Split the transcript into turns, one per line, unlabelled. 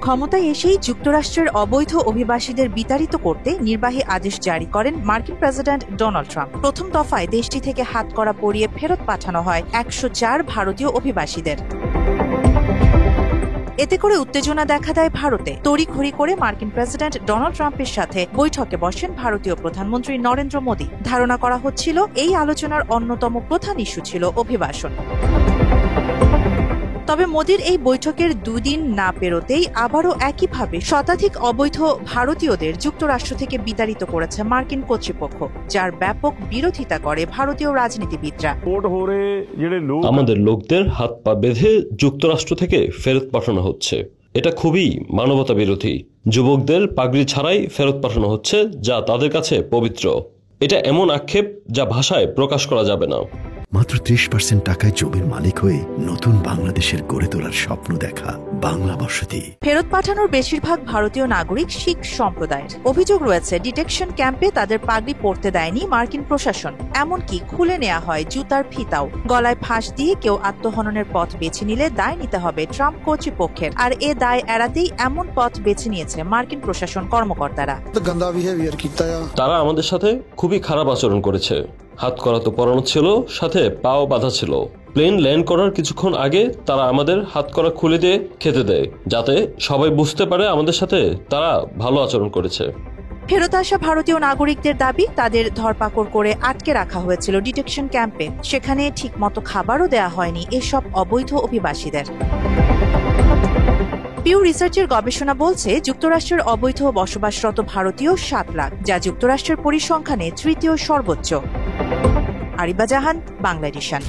ক্ষমতায় এসেই যুক্তরাষ্ট্রের অবৈধ অভিবাসীদের বিতাড়িত করতে নির্বাহী আদেশ জারি করেন মার্কিন প্রেসিডেন্ট ডোনাল্ড ট্রাম্প। প্রথম দফায় দেশটি থেকে হাতকড়া পরিয়ে ফেরত পাঠানো হয় ১০৪ ভারতীয় অভিবাসীদের। এতে করে উত্তেজনা দেখা দেয় ভারতে। তড়িঘড়ি করে মার্কিন প্রেসিডেন্ট ডোনাল্ড ট্রাম্পের সাথে বৈঠকে বসেন ভারতীয় প্রধানমন্ত্রী নরেন্দ্র মোদী। ধারণা করা হচ্ছিল এই আলোচনার অন্যতম প্রধান ইস্যু ছিল অভিবাসন। তবে মোদির এই বৈঠকের দুদিন না পেরোতেই আবারও একইভাবে শতাধিক অবৈধ ভারতীয়দের যুক্তরাষ্ট্র থেকে বিতাড়িত করেছে মার্কিন কর্তৃপক্ষ, যার ব্যাপক বিরোধিতা করে ভারতীয় রাজনীতিবিদরা।
আমাদের লোকদের হাত পা বেঁধে যুক্তরাষ্ট্র থেকে ফেরত পাঠানো হচ্ছে। এটা খুবই মানবতা বিরোধী। যুবকদের পাগড়ি ছাড়াই ফেরত পাঠানো হচ্ছে, যা তাদের কাছে পবিত্র। এটা এমন আক্ষেপ যা ভাষায় প্রকাশ করা যাবে না।
মাত্র ৩০% টাকায় জমির মালিক হয়ে নতুন বাংলাদেশের গড়ে তোলার স্বপ্ন দেখা বাংলা বসতি।
ফেরত পাঠানোর বেশিরভাগ ভারতীয় নাগরিক শিখ সম্প্রদায়ের। অভিযোগ রয়েছে ডিটেকশন ক্যাম্পে তাদের পাগড়ি পরতে দেয়নি মার্কিন প্রশাসন। এমনকি খুলে নেওয়া হয় জুতার ফিতাও। গলায় ফাঁস দিয়ে কেউ আত্মহননের পথ বেছে নিলে দায় নিতে হবে ট্রাম্প কর্তৃপক্ষের। আর এ দায় এড়াতেই এমন পথ বেছে নিয়েছে মার্কিন প্রশাসন কর্মকর্তারা।
তারা আমাদের সাথে খুবই খারাপ আচরণ করেছে। হাত করা তো পরানো ছিল, সাথে পাও বাঁধা ছিল। প্লেন ল্যান্ড করার কিছুক্ষণ আগে তারা আমাদের হাত করা খুলে দিয়ে খেতে দেয়, যাতে সবাই বুঝতে পারে আমাদের সাথে তারা ভালো আচরণ করেছে।
ফেরত আসা ভারতীয় নাগরিকদের দাবি, তাদের ধরপাকড় করে আটকে রাখা হয়েছিল ডিটেকশন ক্যাম্পে। সেখানে ঠিকমতো খাবারও দেয়া হয়নি এসব অবৈধ অভিবাসীদের। পিউ রিসার্চের গবেষণা বলছে যুক্তরাষ্ট্রের অবৈধ বসবাসরত ভারতীয় ৭ লাখ, যা যুক্তরাষ্ট্রের পরিসংখ্যানে তৃতীয় সর্বোচ্চ। আরিবা জাহান, বাংলা এডিশন।